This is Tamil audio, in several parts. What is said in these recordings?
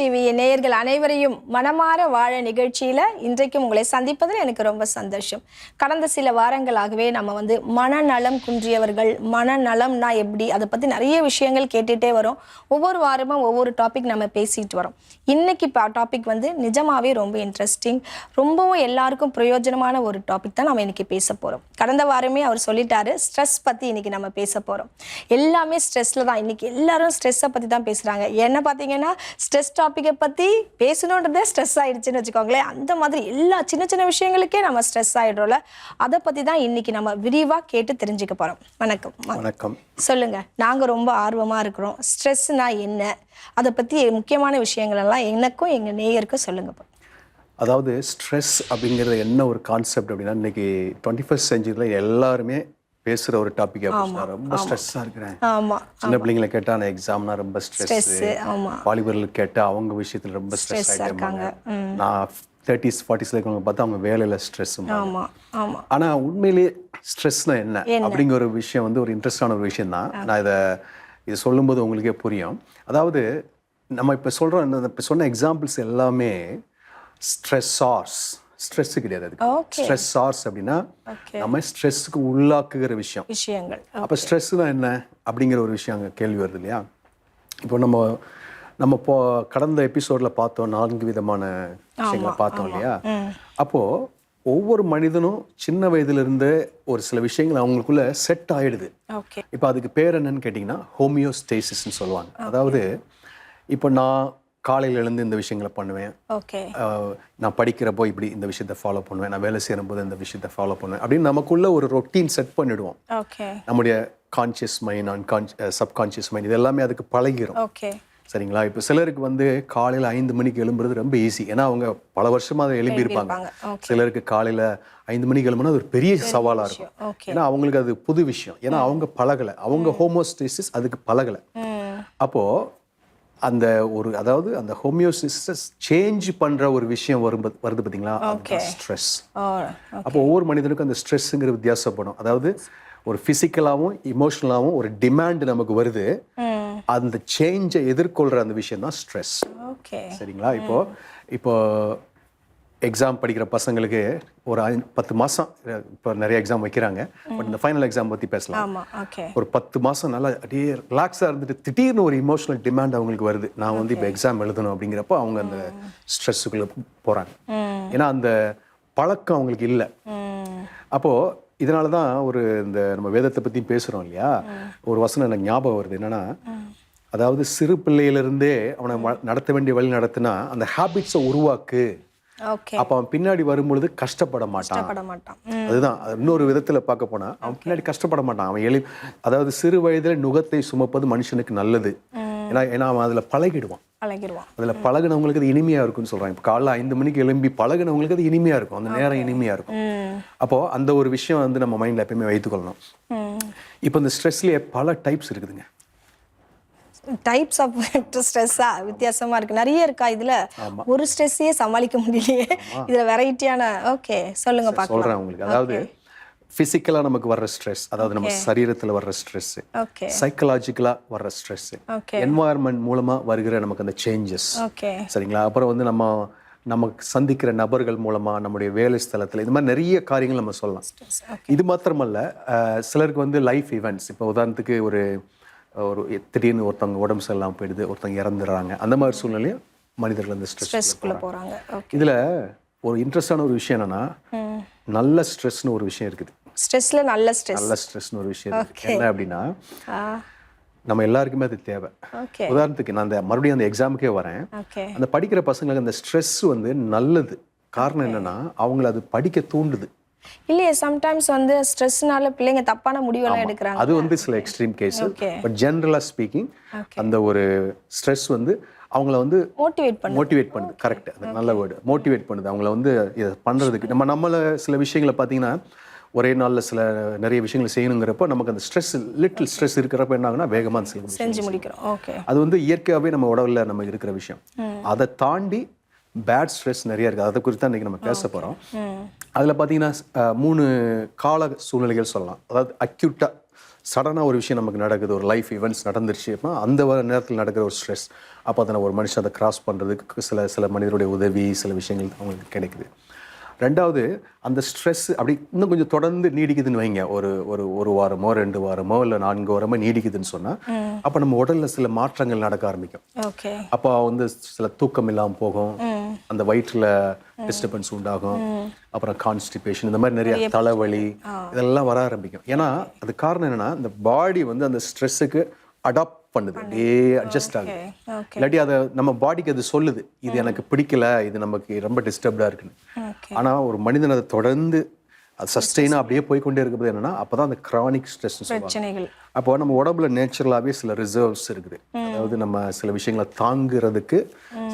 டிவி நேயர்கள் அனைவரையும் மனமாற வாழ நிகழ்ச்சியில் இன்றைக்கும் உங்களை சந்திப்பதில் எனக்கு ரொம்ப சந்தோஷம். கடந்த சில வாரங்களாகவே நம்ம மனநலம் குன்றியவர்கள், மனநலம்னா எப்படி, அதை பற்றி நிறைய விஷயங்கள் கேட்டுகிட்டே வரோம். ஒவ்வொரு வாரமும் ஒவ்வொரு டாபிக் நம்ம பேசிட்டு வரோம். இன்னைக்கு டாபிக் நிஜமாவே ரொம்ப இன்ட்ரெஸ்டிங், ரொம்பவும் எல்லாருக்கும் பிரயோஜனமான ஒரு டாபிக் தான் நம்ம இன்னைக்கு பேச போகிறோம். கடந்த வாரமே அவர் சொல்லிட்டாரு, ஸ்ட்ரெஸ் பற்றி இன்னைக்கு நம்ம பேச போகிறோம். எல்லாமே ஸ்ட்ரெஸ்ல தான். இன்னைக்கு எல்லாரும் ஸ்ட்ரெஸ்ஸை பற்றி தான் பேசுகிறாங்க. என்ன பார்த்தீங்கன்னா ஸ்ட்ரெஸ் டாப்பிக்கை பற்றி பேசணுன்றதே ஸ்ட்ரெஸ் ஆகிடுச்சுன்னு வச்சுக்கோங்களேன். அந்த மாதிரி எல்லா சின்ன சின்ன விஷயங்களுக்கே நம்ம ஸ்ட்ரெஸ் ஆகிடுறோம்ல. அதை பற்றி தான் இன்னைக்கு நம்ம விரிவாக கேட்டு தெரிஞ்சுக்க போகிறோம். வணக்கம். வணக்கம். சொல்லுங்கள். நாங்கள் ரொம்ப ஆர்வமாக இருக்கிறோம். ஸ்ட்ரெஸ்னா என்ன, அதை பற்றி முக்கியமான விஷயங்கள் எல்லாம் எனக்கும் எங்கள் நேயருக்கும் சொல்லுங்கள். அதாவது ஸ்ட்ரெஸ் அப்படிங்கிறது என்ன ஒரு கான்செப்ட் அப்படின்னா, இன்னைக்கு 21st செஞ்சுரியில் எல்லாருமே பேசுகிற ஒரு டாபிக். ரொம்ப ஸ்ட்ரெஸ்ஸாக இருக்கிறேன். சின்ன பிள்ளைங்களை கேட்டால் நான் எக்ஸாம்னா ரொம்ப ஸ்ட்ரெஸ், வாலிபர்களுக்கு கேட்டால் அவங்க விஷயத்தில் ரொம்ப ஸ்ட்ரெஸ் ஆகிட்டாங்க. நான் 30s 40s இருக்கவங்க பார்த்தா அவங்க வேலையில் ஸ்ட்ரெஸ். ஆனால் உண்மையிலேயே ஸ்ட்ரெஸ்னா என்ன அப்படிங்கிற ஒரு விஷயம் ஒரு இன்ட்ரெஸ்டான ஒரு விஷயம் தான். நான் இது சொல்லும்போது உங்களுக்கே புரியும். அதாவது நம்ம இப்போ சொல்கிறோம், இப்போ சொன்ன எக்ஸாம்பிள்ஸ் எல்லாமே ஸ்ட்ரெஸ் கிடையாது. அதுக்கு ஸ்ட்ரெஸ்ஸார்ஸ் அப்படின்னா நம்ம ஸ்ட்ரெஸ்ஸுக்கு உள்ளாக்குகிற விஷயங்கள். அப்போ ஸ்ட்ரெஸ்னா என்ன அப்படிங்கிற ஒரு விஷயம் அங்கே கேள்வி வருது இல்லையா? இப்போ நம்ம கடந்த எபிசோட்ல பார்த்தோம், 4 விதமான விஷயங்களை பார்த்தோம் இல்லையா? அப்போ ஒவ்வொரு மனிதனும் சின்ன வயதுல ஒரு சில விஷயங்கள் அவங்களுக்குள்ள செட் ஆயிடுது. இப்போ அதுக்கு பேர் என்னன்னு கேட்டிங்கன்னா ஹோமியோஸ்டேசிஸ்ன்னு சொல்லுவாங்க. அதாவது இப்போ நான் காலையில் எழுந்து இந்த விஷயங்களை பண்ணுவேன், நான் படிக்கிறப்போ இப்படி இந்த விஷயத்தை ஃபாலோ பண்ணுவேன், நான் வேலை செய்யும் போது இந்த விஷயத்தை ஃபாலோ பண்ணுவேன் அப்படின்னு நமக்குள்ள ஒரு ரொட்டீன் செட் பண்ணிடுவோம். நம்முடைய கான்சியஸ் மைண்ட், சப்கான்சியஸ் மைண்ட் இது எல்லாமே அதுக்கு பழகிரும். சரிங்களா? இப்போ சிலருக்கு காலையில் 5 மணிக்கு எழும்புறது ரொம்ப ஈஸி, ஏன்னா அவங்க பல வருஷமா அதை எழும்பியிருப்பாங்க. சிலருக்கு காலையில் 5 மணிக்கு எழும்புனா அது ஒரு பெரிய சவாலாக இருக்கும். ஏன்னா அவங்களுக்கு அது புது விஷயம், ஏன்னா அவங்க பழகலை, அவங்க ஹோமோஸ்டேசிஸ் அதுக்கு பழகலை. அப்போ அந்த அதாவது அந்த ஹோமியோசிஸ் சேஞ்ச் பண்ற ஒரு விஷயம் வருது பார்த்தீங்களா, ஸ்ட்ரெஸ். அப்போ ஒவ்வொரு மனிதனுக்கும் அந்த ஸ்ட்ரெஸ்ஸுங்கிற வித்தியாசப்படும். அதாவது ஒரு பிசிக்கலாகவும் இமோஷனலாகவும் ஒரு டிமாண்ட் நமக்கு வருது, அந்த சேஞ்சை எதிர்கொள்ற அந்த விஷயம் தான் ஸ்ட்ரெஸ். சரிங்களா? இப்போ எக்ஸாம் படிக்கிற பசங்களுக்கு ஒரு 10 மாதம் இப்போ நிறைய எக்ஸாம் வைக்கிறாங்க. பட் இந்த ஃபைனல் எக்ஸாம் பற்றி பேசலாம். ஒரு 10 மாதம் நல்லா அப்படியே ரிலாக்ஸாக இருந்துட்டு திடீர்னு ஒரு இமோஷனல் டிமாண்ட் அவங்களுக்கு வருது, நான் இப்போ எக்ஸாம் எழுதணும் அப்படிங்கிறப்போ அவங்க அந்த ஸ்ட்ரெஸ்ஸுக்குள்ளே போகிறாங்க. ஏன்னா அந்த பழக்கம் அவங்களுக்கு இல்லை. அப்போது இதனால தான் இந்த நம்ம வேதத்தை பற்றி பேசுகிறோம் இல்லையா, ஒரு வசனம் எனக்கு ஞாபகம் வருது. என்னென்னா, அதாவது சிறு பிள்ளையிலிருந்தே அவனை நடத்த வேண்டிய வழி நடத்தினா அந்த ஹேபிட்ஸை உருவாக்கு, அப்ப அவன் பின்னாடி வரும்பொழுது கஷ்டப்பட மாட்டான். அதுதான் இன்னொரு விதத்துல பார்க்க போனா அவன் பின்னாடி கஷ்டப்பட மாட்டான். அவன் அதாவது சிறு வயதுல நுகத்தை சுமப்பது மனுஷனுக்கு நல்லது. ஏன்னா அவன் அதுல பழகிடுவான். அதுல பழகினவங்களுக்கு அது இனிமையா இருக்கும்னு சொல்றாங்க. இப்போ காலைல 5 மணிக்கு எழும்பி பழகினவங்களுக்கு அது இனிமையா இருக்கும், அந்த நேரம் இனிமையா இருக்கும். அப்போ அந்த ஒரு விஷயம் நம்ம மைண்ட்ல எப்பயுமே வைத்துக்கொள்ளணும். இப்போ இந்த ஸ்ட்ரெஸ்லயே பல டைப்ஸ் இருக்குதுங்க. டைப்ஸ் ஆஃப் ஸ்ட்ரெஸ்ஸா வித்தியாசமா இருக்கு, நிறைய இருக்கா இதுல? ஒரு ஸ்ட்ரெஸ்ஸையே சமாளிக்க முடியலையே, இதுல வெரைட்டியான. ஓகே, சொல்லுங்க பார்க்கலாம். சொல்றேன் உங்களுக்கு. அதாவது பிசிக்கலா நமக்கு வர்ற ஸ்ட்ரெஸ், அதாவது நம்ம சரீரத்துல வர்ற ஸ்ட்ரெஸ், சைக்கலாஜிக்கலா வர்ற ஸ்ட்ரெஸ், என்வாயர்மெண்ட் மூலமா வருகிற நமக்கு அந்த சேஞ்சஸ். சரிங்களா? அப்புறம் நமக்கு சந்திக்கிற நபர்கள் மூலமா, நம்முடைய வேலை ஸ்தலத்துல, இது மாதிரி நிறைய காரியங்கள் நம்ம சொல்லலாம். இது மாத்திரமல்ல, சிலருக்கு லைஃப் ஈவெண்ட்ஸ். இப்போ உதாரணத்துக்கு ஒரு திடீர்னு ஒருத்தவங்க உடம்பு சரியில்லாமல் போயிடுது, ஒருத்தவங்க இறந்துடுறாங்க. அந்த மாதிரி சூழ்நிலையும் மனிதர்கள் அந்த ஸ்ட்ரெஸ்க்குள்ள போறாங்க. இதுல ஒரு இன்ட்ரெஸ்டான ஒரு விஷயம் என்னன்னா, நல்ல ஸ்ட்ரெஸ்னு ஒரு விஷயம் இருக்குது. ஸ்ட்ரெஸ்ல நல்ல ஸ்ட்ரெஸ்னு ஒரு விஷயம் இருக்கு. என்ன அப்படின்னா, நம்ம எல்லாருக்குமே அது தேவை. உதாரணத்துக்கு நான் மறுபடியும் அந்த எக்ஸாமுக்கே வரேன். அந்த படிக்கிற பசங்களுக்கு அந்த ஸ்ட்ரெஸ் நல்லது. காரணம் என்னன்னா, அவங்கள அது படிக்க தூண்டுது. இல்லையே, சம்டைம்ஸ் ஸ்ட்ரெஸ்னால பிள்ளைங்க தப்பான முடிவெல்லாம் எடுக்கிறாங்க. அது சில எக்ஸ்ட்ரீம் கேஸ். பட் ஜெனரலா ஸ்பீக்கிங் அந்த ஒரு ஸ்ட்ரெஸ் அவங்கள மோட்டிவேட் பண்ணுது. கரெக்ட், அது நல்ல வேர்டு. மோட்டிவேட் பண்ணுது அவங்கள இதை பண்றதுக்கு. நம்மள சில விஷயங்களை பார்த்தீங்கன்னா, ஒரே நாளில் நிறைய விஷயங்களை செய்யணுங்கிறப்போ நமக்கு அந்த லிட்டில் ஸ்ட்ரெஸ் இருக்கிறப்ப என்ன ஆகுனா வேகமாக செஞ்சு முடிக்கிறோம். அது இயற்கையாகவே நம்ம உடவுல நம்ம இருக்கிற விஷயம். அதை தாண்டி பேட் ஸ்ட்ரெஸ் நிறைய இருக்குது. அதை குறித்து தான் இன்றைக்கி நம்ம பேச போகிறோம். அதில் பார்த்தீங்கன்னா 3 கால சூழ்நிலைகள் சொல்லலாம். அதாவது அக்யூட்டாக சடனாக ஒரு விஷயம் நமக்கு நடக்குது, ஒரு லைஃப் ஈவெண்ட்ஸ் நடந்துருச்சு அப்படின்னா அந்த நேரத்தில் நடக்கிற ஒரு ஸ்ட்ரெஸ். அப்போ அதில் ஒரு மனுஷன் அதை கிராஸ் பண்ணுறதுக்கு சில மனிதருடைய உதவி, சில விஷயங்கள் அவங்களுக்கு கிடைக்குது. ரெண்டாவது, அந்த ஸ்ட்ரெஸ் அப்படி இன்னும் கொஞ்சம் தொடர்ந்து நீடிக்குதுன்னு வைங்க, ஒரு வாரமோ 2 வாரமோ இல்லை 4 வாரமோ நீடிக்குதுன்னு சொன்னால் அப்போ நம்ம உடலில் சில மாற்றங்கள் நடக்க ஆரம்பிக்கும். அப்போ வந்து சில தூக்கம் இல்லாமல் போகும், அந்த வயிற்றில் டிஸ்டர்பன்ஸ் உண்டாகும், அப்புறம் கான்ஸ்டிபேஷன், இந்த மாதிரி நிறைய தலைவலி இதெல்லாம் வர ஆரம்பிக்கும். ஏன்னா அது காரணம் என்னன்னா, இந்த பாடி வந்து அந்த ஸ்ட்ரெஸ்ஸுக்கு அடாப்ட் பண்ணுது, அப்படியே அட்ஜஸ்ட் ஆகுது. இல்லாட்டி அதை நம்ம பாடிக்கு அது சொல்லுது, இது எனக்கு பிடிக்கல, இது நமக்கு ரொம்ப டிஸ்டர்ப்டாக இருக்குன்னு. ஆனால் ஒரு மனிதன் அதை தொடர்ந்து அது சஸ்டெயினாக அப்படியே போய்கொண்டே இருக்கிறது என்னன்னா, அப்போதான் அந்த கிரானிக் ஸ்ட்ரெஸ் சொல்லுவாங்க. அப்போ நம்ம உடம்புல நேச்சுரலாகவே சில ரிசர்வ்ஸ் இருக்குது. அதாவது நம்ம சில விஷயங்களை தாங்குறதுக்கு,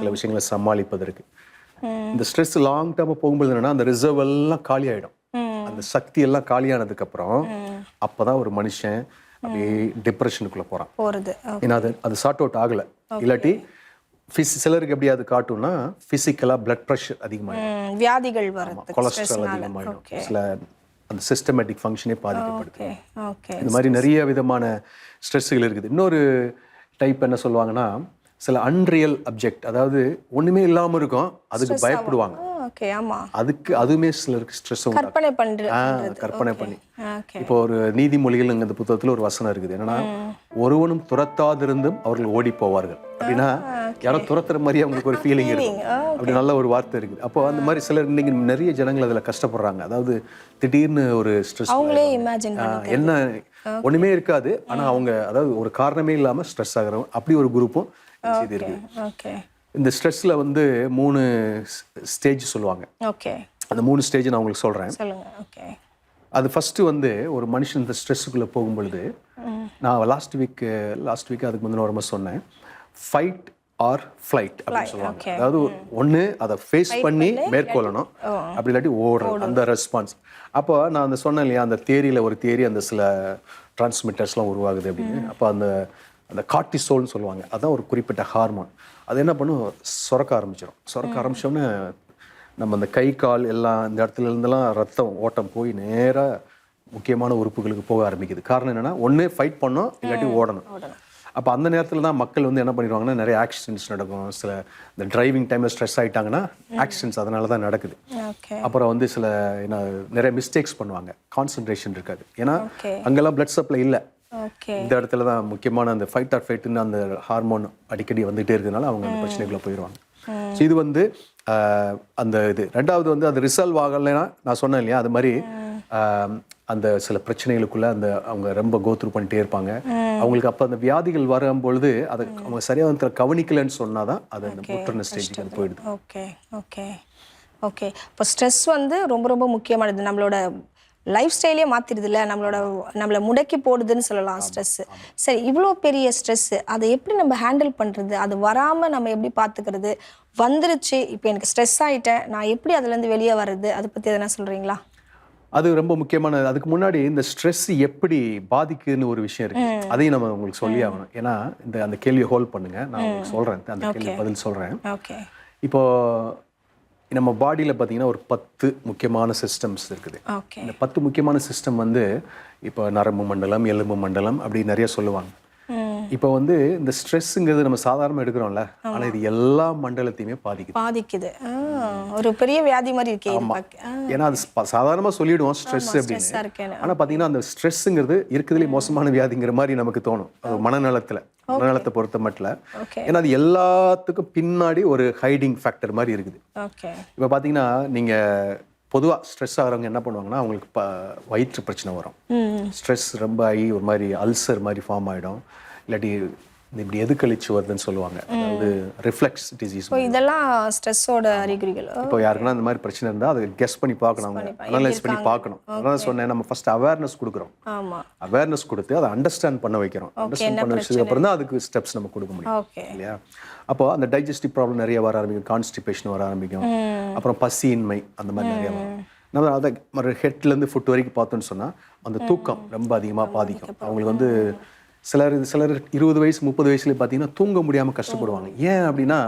சில விஷயங்களை சமாளிப்பதற்கு. இந்த ஸ்ட்ரெஸ் லாங் டேர்மாக போகும்போது என்னன்னா, அந்த ரிசர்வ் எல்லாம் காலி ஆகிடும். அந்த சக்தி எல்லாம் காலியானதுக்கு அப்புறம் அப்போதான் ஒரு மனுஷன் அப்படியே டிப்ரெஷனுக்குள்ள போறது. ஏன்னா அது சார்ட் அவுட் ஆகல. இல்லாட்டி சிலருக்கு எப்படி அது காட்டும்னா, பிசிக்கலா பிளட் ப்ரெஷர் அதிகமாயிடும், வியாதிகள் வருது, கொலஸ்ட்ரால் அதிகமாயிடும், சில அந்த சிஸ்டமேட்டிக் ஃபங்க்ஷனே பாதிக்கப்படுது. இந்த மாதிரி நிறைய விதமான ஸ்ட்ரெஸ்ஸுகள் இருக்குது. இன்னொரு டைப் என்ன சொல்லுவாங்கன்னா, சில அன்ரியல் அப்ஜெக்ட், அதாவது ஒண்ணுமே இல்லாம இருக்கும், அதுக்கு பயப்படுவாங்க. அதுவுமே சிலருக்கு ஸ்ட்ரெஸ் கற்பனை பண்ணி. இப்போ ஒரு நீதிமொழிகள் இந்த புத்தகத்துல ஒரு வசனம் இருக்குது, என்னன்னா ஒருவனும் துரத்தாதிருந்தும் அவர்கள் ஓடி போவார்கள் அப்படின்னா, யாரோ துரத்துற மாதிரி அவங்களுக்கு ஒரு ஃபீலிங் இருக்கும். அப்படி நல்ல ஒரு வார்த்தை இருக்குது. அப்போ அந்த மாதிரி சிலர் இன்னைக்கு நிறைய ஜனங்கள் அதுல கஷ்டப்படுறாங்க. அதாவது திடீர்னு ஒரு ஸ்ட்ரெஸ், என்ன ஒண்ணுமே இருக்காது, ஆனா அவங்க அதாவது ஒரு காரணமே இல்லாம ஸ்ட்ரெஸ் ஆகுறவங்க, அப்படி ஒரு குரூப்பும் இருக்கு. இந்த ஸ்ட்ரெஸ்ல வந்து 3 ஸ்டேஜ் சொல்லுவாங்க. அந்த 3 ஸ்டேஜ் நான் உங்களுக்கு சொல்றேன். அது ஃபர்ஸ்ட் வந்து ஒரு மனுஷன் இந்த ஸ்ட்ரெஸ்ஸுக்குள்ள போகும்பொழுது, நான் லாஸ்ட் வீக் அதுக்கு முந்தின வாரமா சொன்னேன், ஃபைட் ஆர் ஃப்ளைட் அப்படின்னு சொல்லுவாங்க. அதாவது ஒன்று அதை ஃபேஸ் பண்ணி மேற்கொள்ளணும், அப்படி இல்லாட்டி ஓடுறது, அந்த ரெஸ்பான்ஸ். அப்போ நான் அந்த சொன்னேன் இல்லையா, அந்த தியரியில் ஒரு தியரி, அந்த சில டிரான்ஸ்மிட்டர்ஸ்லாம் உருவாகுது அப்படின்னு. அப்போ அந்த கார்டிசோல்னு சொல்லுவாங்க, அதுதான் ஒரு குறிப்பிட்ட ஹார்மோன். அது என்ன பண்ணும், சுரக்க ஆரம்பிச்சோன்னே நம்ம அந்த கை கால் எல்லாம் இந்த இடத்துல இருந்தெல்லாம் ரத்தம் ஓட்டம் போய் நேராக முக்கியமான உறுப்புகளுக்கு போக ஆரம்பிக்குது. காரணம் என்னன்னா, ஒன்று ஃபைட் பண்ணோம், இல்லாட்டி ஓடணும். அப்போ அந்த நேரத்தில் தான் மக்கள் வந்து என்ன பண்ணிடுவாங்கன்னா, நிறைய ஆக்சிடென்ட்ஸ் நடக்கும். சில இந்த டிரைவிங் டைமில் ஸ்ட்ரெஸ் ஆகிட்டாங்கன்னா ஆக்சிடென்ட்ஸ் அதனால தான் நடக்குது. அப்புறம் வந்து சில நிறைய மிஸ்டேக்ஸ் பண்ணுவாங்க, கான்சன்ட்ரேஷன் இருக்காது. ஏன்னா அங்கெல்லாம் பிளட் சப்ளை இல்லை. இந்த இடத்துல தான் முக்கியமான அந்த ஃபைட் ஆர் ஃபைட்டுன்னு அந்த ஹார்மோன் அடிக்கடி வந்துகிட்டே இருக்கிறதுனால அவங்க அந்த பிரச்சனைக்குள்ள போயிடுவாங்க. ஸோ இது வந்து அந்த இது. ரெண்டாவது வந்து அது ரிசால்வ் ஆகலைன்னா, நான் சொன்னேன் இல்லையா, அது மாதிரி அந்த சில பிரச்சனைகளுக்குள்ள அவங்க ரொம்ப கோத்ரூ பண்ணிட்டே இருப்பாங்க. அவங்களுக்கு அப்போ அந்த வியாதிகள் வரும்பொழுது அதை அவங்க சரியாக கவனிக்கலன்னு சொன்னாதான் அது அந்த முற்றின ஸ்டேஜுக்கு அது போயிடுது. ஓகே. இப்போ ஸ்ட்ரெஸ் வந்து ரொம்ப ரொம்ப முக்கியமானது, நம்மளோட லைஃப் ஸ்டைலே மாற்றிடுதுல்ல, நம்மளை முடக்கி போடுதுன்னு சொல்லலாம் ஸ்ட்ரெஸ். சரி, இவ்வளோ பெரிய ஸ்ட்ரெஸ்ஸு அதை எப்படி நம்ம ஹேண்டில் பண்ணுறது, அது வராமல் நம்ம எப்படி பார்த்துக்கிறது, வந்துருச்சு இப்போ எனக்கு ஸ்ட்ரெஸ் ஆகிட்டேன், நான் எப்படி அதுலேருந்து வெளியே வர்றது, அதை பற்றி எதனா சொல்கிறீங்களா? அது ரொம்ப முக்கியமான. அதுக்கு முன்னாடி இந்த ஸ்ட்ரெஸ் எப்படி பாதிக்குதுன்னு ஒரு விஷயம் இருக்கு, அதையும் நம்ம உங்களுக்கு சொல்லி ஆகணும். ஏன்னா அந்த கேள்வியை ஹோல்ட் பண்ணுங்க, நான் உங்களுக்கு சொல்கிறேன், அந்த கேள்வி பதில் சொல்கிறேன். இப்போ நம்ம பாடியில் பார்த்தீங்கன்னா ஒரு 10 முக்கியமான சிஸ்டம்ஸ் இருக்குது. இந்த 10 முக்கியமான சிஸ்டம் வந்து இப்போ நரம்பு மண்டலம், எலும்பு மண்டலம் அப்படி நிறைய சொல்லுவாங்க. இப்போ வந்து இந்த ஸ்ட்ரெஸ்ஸுங்கிறது நம்ம சாதாரணமாக எடுக்கிறோம்ல, ஆனால் இது எல்லா மண்டலத்தையுமே பாதிக்குது. ஒரு பெரிய வியாதி மாதிரி இருக்கு. ஏன்னா அது சாதாரணமாக சொல்லிடுவோம் ஸ்ட்ரெஸ் அப்படின்னு, ஆனால் பார்த்தீங்கன்னா அந்த ஸ்ட்ரெஸ்ஸுங்கிறது இருக்கிறதுலே மோசமான வியாதிங்கிற மாதிரி நமக்கு தோணும் மனநலத்தை பொறுத்த மட்டும். ஏன்னா அது எல்லாத்துக்கும் பின்னாடி ஒரு ஹைடிங் ஃபேக்டர் மாதிரி இருக்குது. இப்போ பார்த்தீங்கன்னா நீங்கள் பொதுவாக ஸ்ட்ரெஸ் ஆகிறவங்க என்ன பண்ணுவாங்கன்னா, அவங்களுக்கு வயிற்று பிரச்சனை வரும். ஸ்ட்ரெஸ் ரொம்ப ஆகி ஒரு மாதிரி அல்சர் மாதிரி ஃபார்ம் ஆகிடும், இல்லாட்டி இப்படி எதுக்கழிச்சு வருதுன்னு சொல்லுவாங்க, அதாவது ரிஃப்ளெக்ஸ் டிசீஸ். இதெல்லாம் ஸ்ட்ரெஸ்ஸோட அறிகுறிகள். இப்போ யாருக்குன்னா இந்த மாதிரி பிரச்சனை இருந்தால் அதை கெஸ் பண்ணி பார்க்கணும், அனலைஸ் பண்ணி பார்க்கணும். அதான் சொன்னேன், நம்ம ஃபர்ஸ்ட் அவேர்னஸ் கொடுக்குறோம். அவேர்னஸ் கொடுத்து அதை அண்டர்ஸ்டாண்ட் பண்ண வைக்கிறோம். அண்டர்ஸ்டாண்ட் பண்ண வச்சதுக்கு அப்புறம் தான் அதுக்கு ஸ்டெப்ஸ் நம்ம கொடுக்க முடியும் இல்லையா. அப்போ அந்த டைஜஸ்டிவ் ப்ராப்ளம் நிறைய வர ஆரம்பிக்கும், கான்ஸ்டிபேஷன் வர ஆரம்பிக்கும், அப்புறம் பசியின்மை, அந்த மாதிரி நிறைய வரும். நம்ம அதை ஹெட்லேருந்து ஃபுட் வரைக்கும் பார்த்தோன்னு சொன்னால் அந்த தூக்கம் ரொம்ப அதிகமாக பாதிக்கும். அவங்களுக்கு வந்து சிலர் 20 வயசு 30 வயசுல பார்த்தீங்கன்னா தூங்க முடியாமல் கஷ்டப்படுவாங்க. ஏன் அப்படின்னா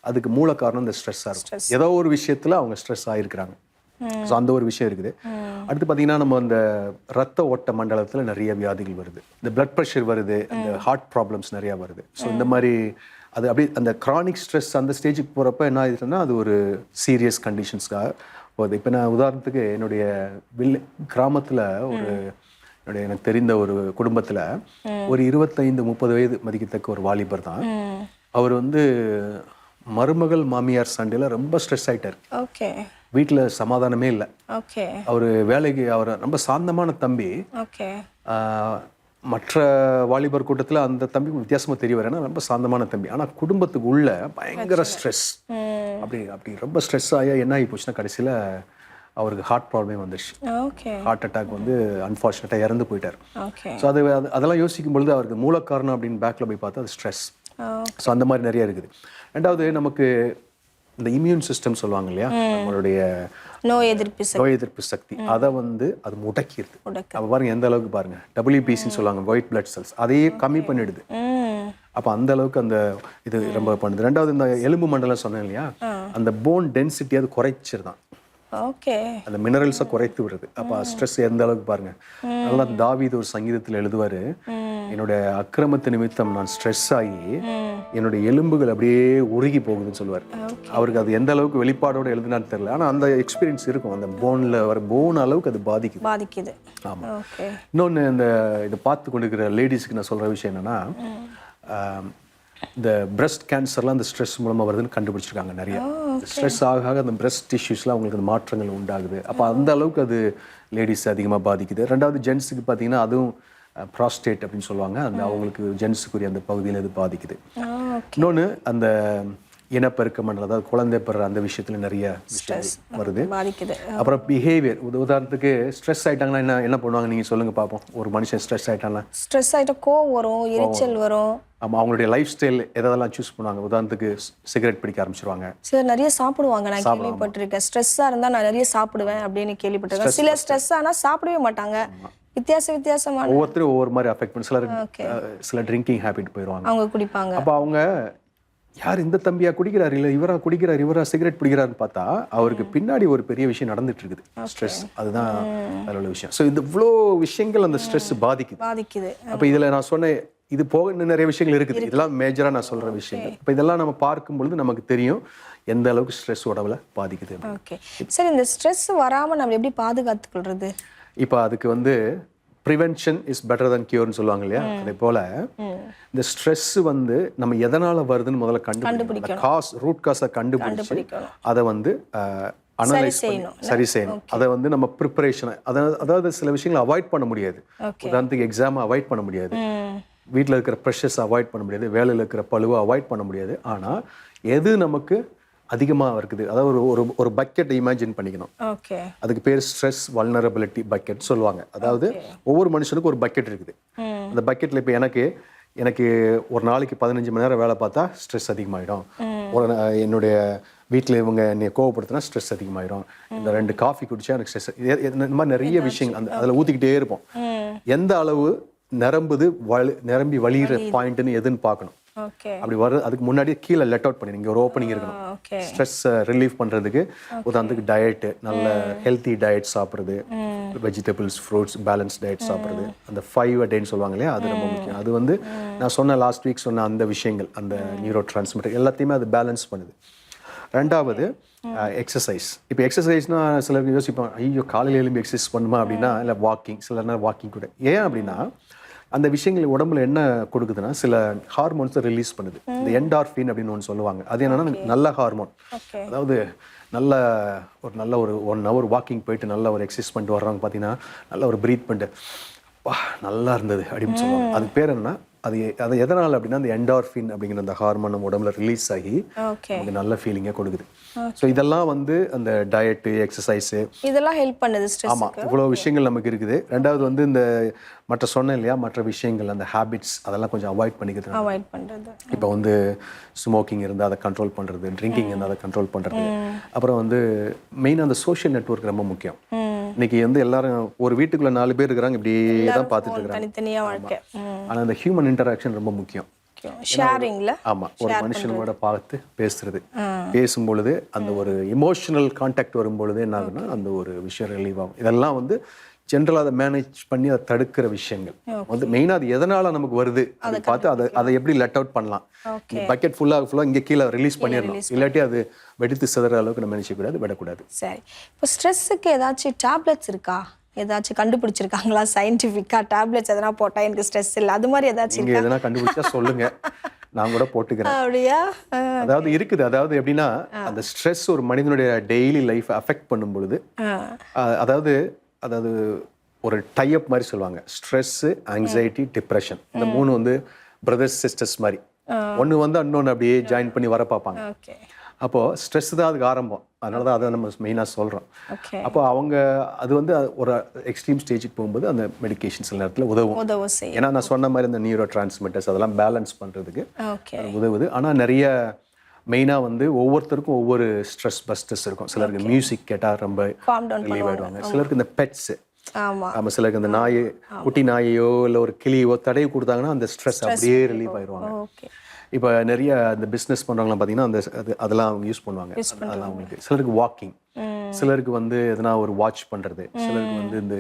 அதுக்கு மூல காரணம் இந்த ஸ்ட்ரெஸ்ஸாக இருக்கும். ஏதோ ஒரு விஷயத்தில் அவங்க ஸ்ட்ரெஸ் ஆகிருக்கிறாங்க. ஸோ அந்த ஒரு விஷயம் இருக்குது. அடுத்து பார்த்தீங்கன்னா நம்ம அந்த ரத்த ஓட்ட மண்டலத்தில் நிறைய வியாதிகள் வருது, இந்த பிளட் ப்ரெஷர் வருது, அந்த ஹார்ட் ப்ராப்ளம்ஸ் நிறையா வருது. ஸோ இந்த மாதிரி அது அப்படியே அந்த க்ரானிக் ஸ்ட்ரெஸ் அந்த ஸ்டேஜுக்கு போகிறப்ப என்ன ஆயிடுச்சுன்னா அது ஒரு சீரியஸ் கண்டிஷன்ஸ்க்காக போகுது. இப்போ நான் உதாரணத்துக்கு என்னுடைய கிராமத்தில் எனக்கு தெரிந்த ஒரு குடும்பத்தில் ஒரு 25-30 வயது மதிக்கத்தக்க ஒரு வாலிபர் தான். அவர் வந்து மருமகள் மாமியார் சண்டையில் ரொம்ப ஸ்ட்ரெஸ் ஆகிட்டார். ஓகே. வீட்டில் சமாதானமே இல்லை. ஓகே. அவர் வேலைக்கு அவர் ரொம்ப சாந்தமான தம்பி. ஓகே. மற்ற வாலிபர் கூட்டத்தில் அந்த தம்பிக்கு வித்தியாசமாக தெரிய வர, ஏன்னா ரொம்ப சாந்தமான தம்பி. ஆனால் குடும்பத்துக்கு உள்ள பயங்கர ஸ்ட்ரெஸ். அப்படி ரொம்ப ஸ்ட்ரெஸ் ஆகி என்ன ஆகி போச்சுன்னா கடைசியில் அவருக்கு ஹார்ட் ப்ராப்ளமே வந்துடுச்சு. ஹார்ட் அட்டாக் வந்து அன்ஃபார்ச்சுனேட்டாக இறந்து போயிட்டார். ஸோ அதெல்லாம் யோசிக்கும் பொழுது அவருக்கு மூல காரணம் அப்படின்னு பேக்கில் போய் பார்த்தா அது ஸ்ட்ரெஸ். ஸோ அந்த மாதிரி நிறைய இருக்குது. ரெண்டாவது நமக்கு இந்த இம்யூன் சிஸ்டம் சொல்லுவாங்க இல்லையா, நம்மளுடைய நோய் எதிர்ப்பு சக்தி, அதை வந்து அது முடக்கிடுது. அப்போ பாருங்க எந்த அளவுக்கு பாருங்க, WBCன்னு சொல்லுவாங்க, ஒயிட் பிளட் செல்ஸ், அதையே கம்மி பண்ணிடுது. அப்போ அந்த அளவுக்கு அந்த இது ரொம்ப பண்ணுது. ரெண்டாவது இந்த எலும்பு மண்டலம் சொன்னேன் இல்லையா, அந்த போன் டென்சிட்டி அது குறைச்சிருதான். அந்த மினரல்ஸை குறைத்து விடுறது. அப்போ ஸ்ட்ரெஸ் எந்த அளவுக்கு பாருங்க. நல்லா தாவீது ஒரு சங்கீதத்தில் எழுதுவாரு, என்னுடைய அக்கிரமத்து நிமித்தம் நான் ஸ்ட்ரெஸ் ஆகி என்னுடைய எலும்புகள் அப்படியே உருகி போகுதுன்னு சொல்லுவார். அவருக்கு அது எந்த அளவுக்கு வெளிப்பாடோடு எழுதுனான்னு தெரியல, ஆனால் அந்த எக்ஸ்பீரியன்ஸ் இருக்கும். அந்த போன்ல வர போன் அளவுக்கு அது பாதிக்குது. ஆமாம். இன்னொன்று இந்த இதை பார்த்து கொண்டிருக்கிற லேடிஸ்க்கு நான் சொல்கிற விஷயம் என்னன்னா, இந்த பிரஸ்ட் கேன்சர்லாம் அந்த ஸ்ட்ரெஸ் மூலமாக வருதுன்னு கண்டுபிடிச்சிருக்காங்க. நிறைய ஸ்ட்ரெஸ் ஆக அந்த பிரஸ்ட் டிஷ்யூஸ்லாம் அவங்களுக்கு அந்த மாற்றங்கள் உண்டாகுது. அப்போ அந்த அளவுக்கு அது லேடிஸ் அதிகமாக பாதிக்குது. ரெண்டாவது ஜென்ஸுக்கு பார்த்தீங்கன்னா அதுவும் ப்ராஸ்டேட் அப்படின்னு சொல்லுவாங்க, அந்த அவங்களுக்கு ஜென்ஸுக்குரிய அந்த பகுதியில் அது பாதிக்குது. இன்னொன்று அந்த இனப்பெருக்க மண்டலம், அதாவது குழந்தை பெற அந்த விஷயத்துல நிறைய வருது. அப்புறம் பிஹேவியர், உதாரணத்துக்கு ஸ்ட்ரெஸ் ஆயிட்டாங்கன்னா என்ன பண்ணுவாங்க நீங்க சொல்லுங்க பார்ப்போம். ஒரு மனுஷன் ஸ்ட்ரெஸ் ஆயிட்டா கோவம் வரும், எரிச்சல் வரும். ஆமா, அவங்களுடைய லைஃப் ஸ்டைல் எதெல்லாம் சூஸ் பண்ணுவாங்க. உதாரணத்துக்கு சிகரெட் பிடிக்க ஆரம்பிச்சிருவாங்க, சிலர் நிறைய சாப்பிடுவாங்க. நான் கேள்விப்பட்டிருக்கேன், ஸ்ட்ரெஸ்ஸா இருந்தா நான் நிறைய சாப்பிடுவேன் அப்படின்னு கேள்விப்பட்டிருக்கேன். சில ஸ்ட்ரெஸ் ஆனா சாப்பிடவே மாட்டாங்க. வித்தியாசமான ஒவ்வொருத்தரும் ஒவ்வொரு மாதிரி அஃபெக்ட் பண்ணி சில ட்ரிங்கிங் ஹேபிட் போயிடுவாங்க, அவங்க குடிப்பாங்க. அப்போ அவங்க யார் இந்த தம்பியா குடிக்கிறாரு, இல்லை இவரா குடிக்கிறார், இவரா சிகரெட் பிடிக்கிறாருன்னு பார்த்தா அவருக்கு பின்னாடி ஒரு பெரிய விஷயம் நடந்துட்டு இருக்குது, ஸ்ட்ரெஸ். அதுதான் அதில் உள்ள விஷயம். ஸோ இந்த இவ்வளோ விஷயங்கள் அந்த ஸ்ட்ரெஸ் பாதிக்குது. அப்போ இதில் நான் சொன்னேன், இது போக இன்னும் நிறைய விஷயங்கள் இருக்குது. இதெல்லாம் மேஜராக நான் சொல்கிற விஷயங்கள். இப்போ இதெல்லாம் நம்ம பார்க்கும் பொழுது நமக்கு தெரியும் எந்த அளவுக்கு ஸ்ட்ரெஸ் உடம்புல பாதிக்குது. ஓகே சார், இந்த ஸ்ட்ரெஸ் வராமல் நம்ம எப்படி பாதுகாத்துக்கொள்றது? இப்போ அதுக்கு வந்து ப்ரிவென்ஷன் இஸ் பெட்டர் தன் கியூர்னு சொல்லுவாங்க இல்லையா, அதே போல் இந்த ஸ்ட்ரெஸ் வந்து நம்ம எதனால் வருதுன்னு முதல்ல கண்டுபிடிக்கணும். ரூட் காஸை கண்டுபிடிச்சு அதை வந்து அனலைஸ் பண்ணி சரி செய்யணும். அதை வந்து நம்ம ப்ரிப்பரேஷனை, அதாவது சில விஷயங்களை அவாய்ட் பண்ண முடியாது. உதாரணத்துக்கு எக்ஸாமை அவாய்ட் பண்ண முடியாது, வீட்டில் இருக்கிற ப்ரெஷர்ஸ் அவாய்ட் பண்ண முடியாது, வேலையில் இருக்கிற பழுவை அவாய்ட் பண்ண முடியாது. ஆனால் எது நமக்கு அதிகமாக இருக்குது, அதாவது ஒரு பக்கெட்டை இமேஜின் பண்ணிக்கணும். அதுக்கு பேர் ஸ்ட்ரெஸ் வல்னரபிலிட்டி பக்கெட் சொல்லுவாங்க. அதாவது ஒவ்வொரு மனுஷனுக்கும் ஒரு பக்கெட் இருக்குது. அந்த பக்கெட்டில் இப்போ எனக்கு ஒரு நாளைக்கு 15 மணி நேரம் வேலை பார்த்தா ஸ்ட்ரெஸ் அதிகமாகிடும். என்னுடைய வீட்டில் இவங்க என்னை கோவப்படுத்தினா ஸ்ட்ரெஸ் அதிகமாகிடும். இந்த 2 காஃபி குடிச்சா எனக்கு ஸ்ட்ரெஸ். இந்த மாதிரி நிறைய விஷயங்கள் அதில் ஊற்றிக்கிட்டே இருப்போம். எந்த அளவு நிரம்பி வழிகிற பாயிண்ட்னு எதுன்னு பார்க்கணும். அப்படி அதுக்கு முன்னாடி கீழே லெட் அவுட் பண்ணி இங்கே ஒரு ஓப்பனிங் இருக்கணும். ஸ்ட்ரெஸ் ரிலீஃப் பண்ணுறதுக்கு உதாரணத்துக்கு டயட்டு, நல்ல ஹெல்த்தி டயட் சாப்பிட்றது, வெஜிடபிள்ஸ் ஃப்ரூட்ஸ் பேலன்ஸ் டயட் சாப்பிட்றது, அந்த 5 a day சொல்லுவாங்க இல்லையா, அது ரொம்ப முக்கியம். அது வந்து நான் சொன்ன லாஸ்ட் வீக் சொன்ன அந்த விஷயங்கள், அந்த நியூரோ டிரான்ஸ்மிட்டர் எல்லாத்தையுமே அது பேலன்ஸ் பண்ணுது. ரெண்டாவது எக்ஸசைஸ். இப்போ எக்ஸசைஸ்னா சிலருக்கு யோசிப்பாங்க, ஐயோ காலையில் எழும்பி எக்ஸசைஸ் பண்ணுமா அப்படின்னா, இல்லை வாக்கிங், சில நேரம் வாக்கிங் கூட. ஏன் அப்படின்னா அந்த விஷயங்கள் உடம்புல என்ன கொடுக்குதுன்னா சில ஹார்மோன்ஸை ரிலீஸ் பண்ணுது. இந்த என்டார்ஃபின் அப்படின்னு ஒன்று சொல்லுவாங்க. அது என்னன்னா நல்ல ஹார்மோன். அதாவது நல்ல ஒரு 1 hour வாக்கிங் போயிட்டு நல்ல ஒரு எக்ஸசைஸ் பண்ணிட்டு வர்றவங்க பார்த்தீங்கன்னா நல்ல ஒரு ப்ரீத் பண்ணிட்டு வா நல்லா இருந்தது அப்படின்னு சொல்லுவாங்க. அது பேர் என்னன்னா அது எதனால் அப்படின்னா அந்த என்டார்ஃபின் அப்படிங்கிற அந்த ஹார்மோன் நம்ம உடம்புல ரிலீஸ் ஆகி நமக்கு நல்ல ஃபீலிங்கை கொடுக்குது. ஸோ இதெல்லாம் வந்து அந்த டயட்டு, எக்ஸசைஸு இதெல்லாம் ஹெல்ப் பண்ணுது. ஆமாம், இவ்வளோ விஷயங்கள் நமக்கு இருக்குது. ரெண்டாவது வந்து இந்த சொன்னேன் இல்லையா, மற்ற விஷயங்கள் அந்த ஹேபிட்ஸ் அதெல்லாம் கொஞ்சம் அவாய்ட் பண்ணிக்கிறது. இப்போ வந்து ஸ்மோக்கிங் இருந்தால் அதை கண்ட்ரோல் பண்ணுறது, ட்ரிங்கிங் இருந்தால் அதை கண்ட்ரோல் பண்ணுறது. அப்புறம் வந்து மெயினாக அந்த சோஷியல் நெட்வொர்க் ரொம்ப முக்கியம். இன்னைக்கு வந்து எல்லாரும் ஒரு வீட்டுக்குள்ள 4 பேர் இருக்கிறாங்க, இப்படியே தான் பார்த்துட்டு இருக்கிறாங்க. ஆனால் அந்த ஹியூமன் இன்டராக்ஷன் ரொம்ப முக்கியம். முக்கியம் ஷேரிங்ல. ஆமா, ஒரு மனுஷனோட பார்த்து பேசும் பொழுது அந்த ஒரு இமோஷனல் கான்டாக்ட் வரும் பொழுது என்ன ஆகுதுன்னா அந்த ஒரு விஷயம் ரிலீவ் ஆகும். இதெல்லாம் வந்து ஜென்ரலாக அதை மேனேஜ் பண்ணி அதை தடுக்கிற விஷயங்கள் வந்து மெயினாக அது எதனால நமக்கு வருது அப்படின்னு பார்த்து அதை எப்படி லெட் அவுட் பண்ணலாம். பக்கெட் ஃபுல்லாக இங்கே கீழே ரிலீஸ் பண்ணிடணும், இல்லாட்டி அது வெடித்து சிதற அளவுக்கு நம்ம நினைச்சக்கூடாது, விடக்கூடாது. சரி, இப்போ ஸ்ட்ரெஸ்ஸுக்கு ஏதாச்சும் டேப்லெட்ஸ் இருக்கா? ஏதாச்சும் கண்டுபிடிச்சிருக்காங்களா சயின்டிஃபிக்கா? டேப்லெட்ஸ் எதனா போட்டா எனக்கு ஸ்ட்ரெஸ் இல்லை அது மாதிரி ஏதாச்சும் நீங்க எதனா கண்டுபிடிச்சா சொல்லுங்க, நான் கூட போட்டுக்கிறேன். அப்படியா? அதாவது இருக்குது. அதாவது எப்படின்னா அந்த ஸ்ட்ரெஸ் ஒரு மனிதனுடைய டெய்லி லைஃப் அஃபெக்ட் பண்ணும் பொழுது அதாவது ஒரு டைப் மாதிரி சொல்லுவாங்க. ஸ்ட்ரெஸ்ஸு, ஆங்ஸைட்டி, டிப்ரெஷன், இந்த மூணு வந்து பிரதர்ஸ் சிஸ்டர்ஸ் மாதிரி. ஒன்று வந்து இன்னொன்று அப்படியே ஜாயின் பண்ணி வர பார்ப்பாங்க. அப்போது ஸ்ட்ரெஸ் தான் அதுக்கு ஆரம்பம். அதனால தான் அதை நம்ம மெயினாக சொல்கிறோம். அப்போ அது வந்து ஒரு எக்ஸ்ட்ரீம் ஸ்டேஜுக்கு போகும்போது அந்த மெடிகேஷன் சில நேரத்தில் உதவும். ஏன்னா நான் சொன்ன மாதிரி இந்த நியூரோ டிரான்ஸ்மிட்டர்ஸ் அதெல்லாம் பேலன்ஸ் பண்ணுறதுக்கு உதவுது. ஆனால் நிறைய மெயினாக வந்து ஒவ்வொருத்தருக்கும் ஒவ்வொரு ஸ்ட்ரெஸ் பஸ்டர்ஸ் இருக்கும். சிலருக்கு மியூசிக் கேட்டால் ரொம்ப ரிலீவ் ஆகிடுவாங்க. சிலருக்கு இந்த பெட்ஸு, ஆமாம், சிலருக்கு இந்த குட்டி நாயையோ இல்லை ஒரு கிளியோ தடவி கொடுத்தாங்கன்னா அந்த ஸ்ட்ரெஸ் அப்படியே ரிலீவ் ஆயிடுவாங்க. இப்போ நிறைய இந்த பிஸ்னஸ் பண்ணுறவங்களாம் பார்த்தீங்கன்னா அதெல்லாம் அவங்க யூஸ் பண்ணுவாங்க. அதெல்லாம் அவங்களுக்கு சிலருக்கு வாக்கிங், சிலருக்கு வந்து எதனா ஒரு வாட்ச் பண்ணுறது, சிலருக்கு வந்து இந்த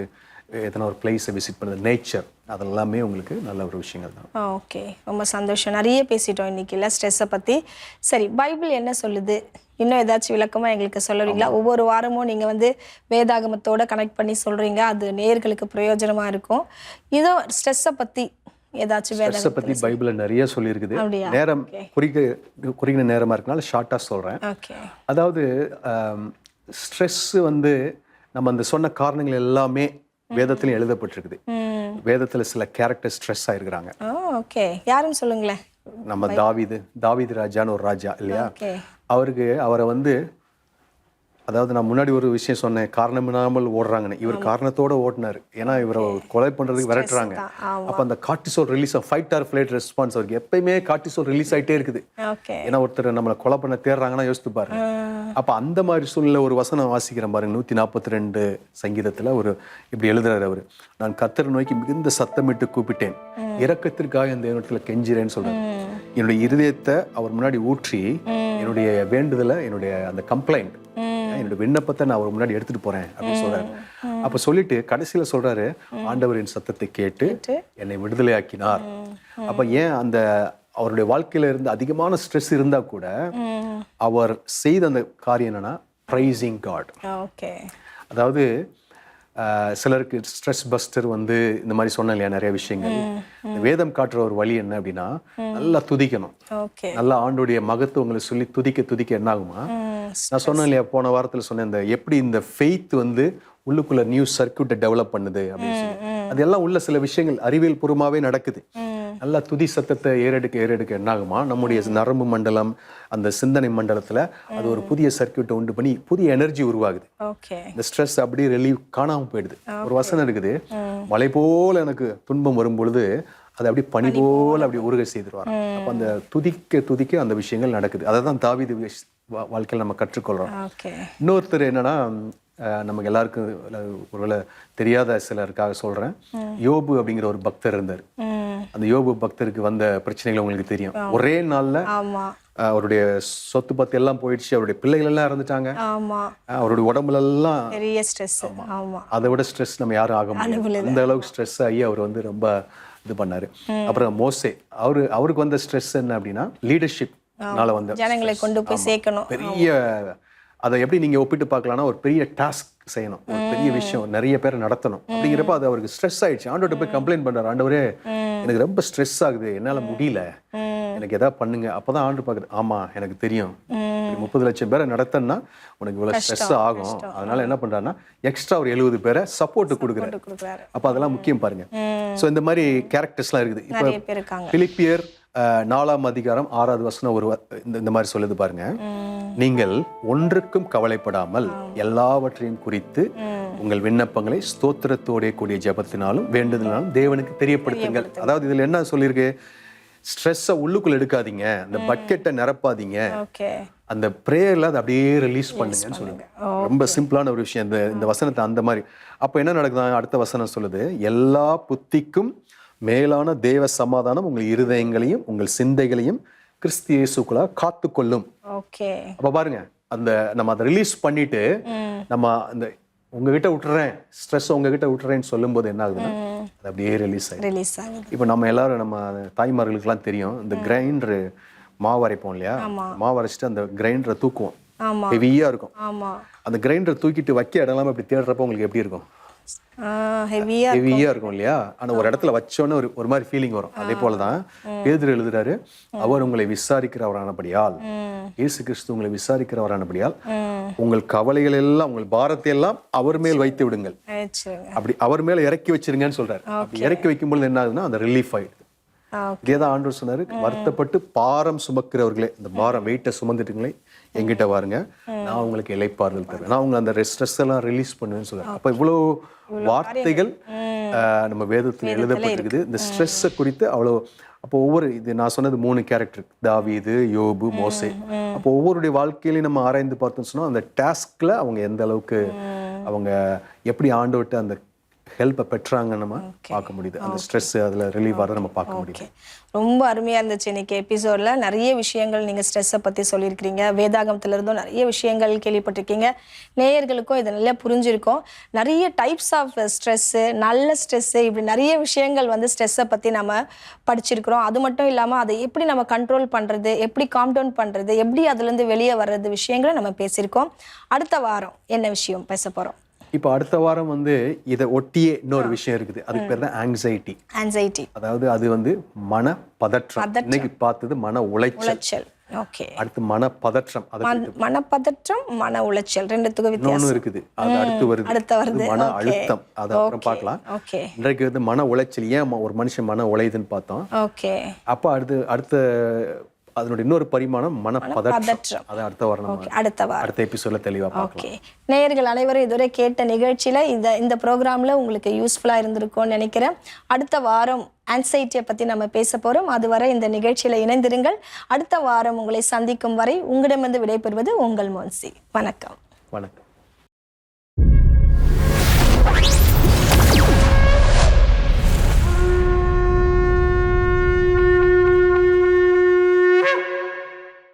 எதனா ஒரு பிளேஸை விசிட் பண்ணுறது, நேச்சர், அதெல்லாமே உங்களுக்கு நல்ல ஒரு விஷயங்கள் தான். ஓகே, ரொம்ப சந்தோஷம். நிறைய பேசிட்டோம் இன்னைக்கு இல்லை ஸ்ட்ரெஸ்ஸை பற்றி. சரி, பைபிள் என்ன சொல்லுது? இன்னும் ஏதாச்சும் விளக்கமாக எங்களுக்கு சொல்லுவீங்களா? ஒவ்வொரு வாரமும் நீங்கள் வந்து வேதாகமத்தோட கனெக்ட் பண்ணி சொல்கிறீங்க, அது நேயர்களுக்கு பிரயோஜனமாக இருக்கும். இதோ ஸ்ட்ரெஸ்ஸை பற்றி ஏதாச்சும் ஸ்ட்ரெஸ்ஸை பற்றி பைபிளில் நிறைய சொல்லியிருக்குது. நேரம் குறிக்கிற நேரமாக இருக்கனால ஷார்ட்டாக சொல்கிறேன். அதாவது ஸ்ட்ரெஸ்ஸு வந்து நம்ம அந்த சொன்ன காரணங்கள் எல்லாமே வேதத்திலும் எழுதப்பட்டிருக்குது. வேதத்துல சில கேரக்டர் ஸ்ட்ரெஸ் ஆயிருக்கிறாங்க. ஓகே, யாருன்னு சொல்லுங்களேன். நம்ம தாவீது ராஜான்னு ஒரு ராஜா இல்லையா, அவரை வந்து அதாவது நான் முன்னாடி ஒரு விஷயம் சொன்னேன், காரணம் இல்லாமல் ஓடுறாங்கன்னு. இவர் காரணத்தோட ஓடினார். ஏன்னா இவரை கொலை பண்றதுக்கு விரட்டுறாங்க. அப்ப அந்த cortisol release, fight or flight response, அவருக்கு எப்பயுமே கார்டிசோல் ரிலீஸ் ஆகிட்டே இருக்குது. ஏன்னா ஒருத்தர் நம்மளை கொலை பண்ண தேடுறாங்கன்னா யோசித்து பாருங்க. அப்ப அந்த மாதிரி சூழ்நிலை ஒரு வசனம் வாசிக்கிறேன் பாருங்க, 142 சங்கீதத்துல ஒரு இப்படி எழுதுறாரு அவரு. நான் கர்த்தரை நோக்கி மிகுந்த சத்தமிட்டு கூப்பிட்டேன், இரக்கத்திற்காக இந்த இடத்துல கெஞ்சிறேன்னு சொல்றாரு. என்னுடைய இருதயத்தை அவர் முன்னாடி ஊற்றி என்னுடைய வேண்டுதலை, என்னுடைய அந்த கம்ப்ளைண்ட், என்னோட விண்ணப்பத்தை நான் அவர் முன்னாடி எடுத்துட்டு போறேன் அப்படின்னு சொல்றாரு. அப்ப சொல்லிட்டு கடைசியில சொல்றாரு, ஆண்டவரின் சத்தத்தை கேட்டு என்னை விடுதலையாக்கினார். அப்ப ஏன் அந்த அவருடைய வாழ்க்கையில இருந்து அதிகமான ஸ்ட்ரெஸ் இருந்தா கூட அவர் செய்த அந்த காரியம் என்னன்னா பிரைசிங் காட். அதாவது சிலருக்கு ஸ்ட்ரெஸ் பஸ்டர் வந்து இந்த மாதிரி சொன்னேன் இல்லையா நிறைய விஷயங்கள். வேதம் காட்டுற ஒரு வழி என்ன அப்படின்னா, நல்லா துதிக்கணும். நல்லா ஆண்டோடைய மகத்துவங்களை சொல்லி துதிக்க என்ன ஆகுமா, நான் சொன்னேன் இல்லையா போன வாரத்தில் சொன்னேன், இந்த எப்படி இந்த ஃபெய்த் வந்து உள்ளுக்குள்ள நியூ சர்க்கியூட்டை டெவலப் பண்ணுது அப்படின்னு சொல்லி. அது எல்லாம் உள்ள சில விஷயங்கள் அறிவியல் பூர்வமாவே நடக்குது. நல்லா துதி சத்தத்தை ஏறெடுக்க என்ன ஆகுமா, நம்முடைய நரம்பு மண்டலம், அந்த சிந்தனை மண்டலத்துல அது ஒரு புதிய சர்க்கியூட்டை உண்டு பண்ணி புதிய எனர்ஜி உருவாகுது. இந்த ஸ்ட்ரெஸ் அப்படியே ரிலீவ் காணாம போயிடுது. ஒரு வசனம் இருக்குது, மலை போல எனக்கு துன்பம் வரும் பொழுது அதை அப்படி பனி போல அப்படி உருக செய்திருவார். அப்ப அந்த துதிக்க அந்த விஷயங்கள் நடக்குது. அதை தான் தாவீது வாழ்க்கையில் நம்ம கற்றுக்கொள்றோம். இன்னொருத்தர் என்னன்னா, நமக்கு எல்லாருக்கும் ஒருவேளை தெரியாத சிலருக்காக சொல்றேன், யோபு அப்படிங்கிற ஒரு பக்தர் இருந்தார். அந்த யோபு பக்தருக்கு வந்த பிரச்சனைகள் உங்களுக்கு தெரியும். ஒரே நாள்ல அவருடைய சொத்து பத்து எல்லாம் போயிடுச்சு, அவருடைய பிள்ளைகள் எல்லாம் இறந்துட்டாங்க, அவருடைய உடம்புல எல்லாம் பெரிய ஸ்ட்ரெஸ். அதை விட ஸ்ட்ரெஸ் நம்ம யாரும் ஆக முடியாது. அந்த அளவுக்கு ஸ்ட்ரெஸ் ஆகி அவர் வந்து ரொம்ப இது பண்ணாரு. அப்புறம் மோசே, அவருக்கு வந்த ஸ்ட்ரெஸ் என்ன அப்படின்னா, லீடர்ஷிப்னால வந்த ஜனங்களை கொண்டு போய் சேர்க்கணும். பெரிய அதை எப்படி நீங்க ஒப்பிட்டு பார்க்கலாம்னா, ஒரு பெரிய டாஸ்க் செய்யணும், ஒரு பெரிய விஷயம், நிறைய பேரை நடத்தணும். அப்படிங்கிறப்ப அது அவருக்கு ஸ்ட்ரெஸ் ஆயிடுச்சு. ஆண்டவர்கிட்ட போய் கம்ப்ளைண்ட் பண்றாரு, ஆண்டவரே எனக்கு ரொம்ப ஸ்ட்ரெஸ் ஆகுது, என்னால முடியல, எனக்கு எதாவது பண்ணுங்க. அப்பதான் ஆண்டு பாக்குறது, ஆமா எனக்கு தெரியும் 30 லட்சம் பேரை நடத்தனா உனக்கு இவ்வளவு ஸ்ட்ரெஸ் ஆகும். அதனால என்ன பண்றாருன்னா, எக்ஸ்ட்ரா ஒரு 70 பேரை சப்போர்ட் கொடுக்குறாரு. அப்ப அதெல்லாம் முக்கியம் பாருங்க. சோ இந்த மாதிரி கேரக்டர்ஸ்லாம் இருக்குது. இப்ப பிலிப்பியர் 4ஆம் அதிகாரம் 6வது வசனம் இந்த மாதிரி சொல்லுது பாருங்க, நீங்கள் ஒன்றுக்கும் கவலைப்படாமல் எல்லாவற்றையும் குறித்து உங்கள் விண்ணப்பங்களை ஸ்தோத்திரத்தோட கூடிய ஜெபத்தினாலும் வேண்டுதலினாலும் தேவனுக்கு தெரியப்படுத்துங்கள். அதாவது இதுல என்ன சொல்லியிருக்கு, ஸ்ட்ரெஸ்ஸை உள்ளுக்குள்ள எடுக்காதீங்க, அந்த பக்கெட்டை நிரப்பாதீங்க, அந்த பிரேயர்ல அதை அப்படியே ரிலீஸ் பண்ணுங்கன்னு சொல்லுங்க. ரொம்ப சிம்பிளான ஒரு விஷயம் இந்த வசனத்தை அந்த மாதிரி. அப்ப என்ன நடக்குது, அடுத்த வசனம் சொல்லுது, எல்லா புத்திக்கும் மேலான தேவ சமாதானம் உங்கள் இருதயங்களையும் உங்கள் சிந்தைகளையும் கிறிஸ்து இயேசுக்குள்ளாக காத்துக்கொள்ளும். ஓகே. அப்ப பாருங்க, அந்த நம்ம அதை ரிலீஸ் பண்ணிட்டு நம்ம அந்த உங்ககிட்ட விட்டுறேன், ஸ்ட்ரெஸ் உங்ககிட்ட விட்டுறேன்னு சொல்லும் போது என்ன ஆகுதுன்னா அது அப்படியே ரிலீஸ் ஆகுது. இப்போ நம்ம எல்லாரும் நம்ம தாய்மார்களுக்கெல்லாம் தெரியும், இந்த கிரைண்டர் மாவு அரைப்போம் இல்லையா, மாவு அரைச்சிட்டு அந்த கிரைண்டரை தூக்குவோம், ஹெவியா இருக்கும். அந்த கிரைண்டரை தூக்கிட்டு வைக்க இடம் இல்லாம இப்படி தேடுறப்ப உங்களுக்கு எப்படி இருக்கும்? ஹெவியா இருக்கும் இல்லையா. ஆனா ஒரு இடத்துல வச்சோன்னு ஒரு மாதிரி ஃபீலிங் வரும். அதே போலதான் பேதுரு எழுதுறாரு, அவர் உங்களை விசாரிக்கிறவரானபடியால், இயேசு கிறிஸ்து உங்களை விசாரிக்கிறவரானபடியால் உங்கள் கவலைகள் எல்லாம் உங்கள் பாரத்தை எல்லாம் அவர் மேல் வைத்து விடுங்கள், அப்படி அவர் மேல இறக்கி வச்சிருங்கன்னு சொல்றாரு. அப்படி இறக்கி வைக்கும்போது என்ன ஆகுதுன்னா அந்த ரிலீஃப் ஆயிடுது. இதேதான் ஆண்டவர் சொன்னாரு, வருத்தப்பட்டு பாரம் சுமக்கிறவர்களே, இந்த பாரம் வெயிட்டை சுமந்துட்டுங்களே எங்கிட்ட வாருங்க, நான் உங்களுக்கு இளைப்பாறுதல் தருவேன், நான் உங்களை அந்த ஸ்ட்ரெஸ் எல்லாம் ரிலீஸ் பண்ணுவேன்னு சொல்றேன். அப்ப இவ்வளவு வார்த்தைகள் நம்ம வேதத்தில் எழுதப்பட்டிருக்குது இந்த ஸ்ட்ரெஸ்ஸை குறித்து. அவ்வளோ அப்போ ஒவ்வொரு இது நான் சொன்னது 3 கேரக்டர், தாவீது, யோபு, மோசே. அப்போ ஒவ்வொருடைய வாழ்க்கையிலையும் நம்ம ஆராய்ந்து பார்த்தோம்னு சொன்னா அந்த டாஸ்க்ல அவங்க எந்த அளவுக்கு அவங்க எப்படி ஆண்டவர்கிட்ட அந்த ஹெல்ப்பை பெற்றாங்கன்னு நம்ம பார்க்க முடியுது. அந்த ஸ்ட்ரெஸ் அதில் ரிலீவ் ஆகிறத நம்ம பார்க்க முடியுது. ரொம்ப அருமையாக இருந்துச்சு இன்னைக்கு எபிசோடில். நிறைய விஷயங்கள் நீங்கள் ஸ்ட்ரெஸ்ஸை பற்றி சொல்லியிருக்கிறீங்க, வேதாகமத்திலிருந்தும் நிறைய விஷயங்கள் கேள்விப்பட்டிருக்கீங்க, நேயர்களுக்கும் இது நல்லா புரிஞ்சிருக்கும். நிறைய டைப்ஸ் ஆஃப் ஸ்ட்ரெஸ்ஸு, நல்ல ஸ்ட்ரெஸ்ஸு, இப்படி நிறைய விஷயங்கள் வந்து ஸ்ட்ரெஸ்ஸை பற்றி நம்ம படிச்சிருக்கிறோம். அது மட்டும் இல்லாமல் அதை எப்படி நம்ம கண்ட்ரோல் பண்ணுறது, எப்படி காம் டவுன் பண்ணுறது, எப்படி அதுலேருந்து வெளியே வர்றது விஷயங்களை நம்ம பேசியிருக்கோம். அடுத்த வாரம் என்ன விஷயம் பேச போகிறோம்? இப்போ அடுத்த வாரம் வந்து இதை ஒட்டியே இன்னொரு விஷயம் இருக்குது, அதுக்கு பேர் தான் ஆங்ஸைட்டி. அதாவது அது வந்து மன பதற்றம். இன்னைக்கு பார்த்தது மன உளைச்சல். ஓகே. அடுத்து மனப்பதற்றம். மனப்பதற்றம், மன உளைச்சல் ரெண்டுத்துக்கும் வித்தியாசம் இருக்குது. அது அடுத்து வருது மன அழுத்தம். அதை அப்புறம் பார்க்கலாம். இன்றைக்கு வந்து மன உளைச்சல், ஏன் ஒரு மனுஷன் மன உளையுதுன்னு பார்த்தோம். ஓகே. அப்போ அடுத்த அதனுடைய இன்னொரு பரிமாணம் மனப்பதற்றம். அதை அடுத்த வாரம் அடுத்த எபிசோட்ல தெளிவா பார்க்கலாம். நேயர்கள் அனைவரும் இதுவரை கேட்ட நிகழ்ச்சியில இந்த ப்ரோக்ராம்ல உங்களுக்கு யூஸ்ஃபுல்லா இருந்திருக்கும்னு நினைக்கிறேன். அடுத்த வாரம் ஆன்சைட்டியை பத்தி நம்ம பேச போறோம். அதுவரை இந்த நிகழ்ச்சியில இணைந்திருங்கள். அடுத்த வாரம் உங்களை சந்திக்கும் வரை உங்களிடமிருந்து விடைபெறுவது உங்கள் மோன்சி. வணக்கம்.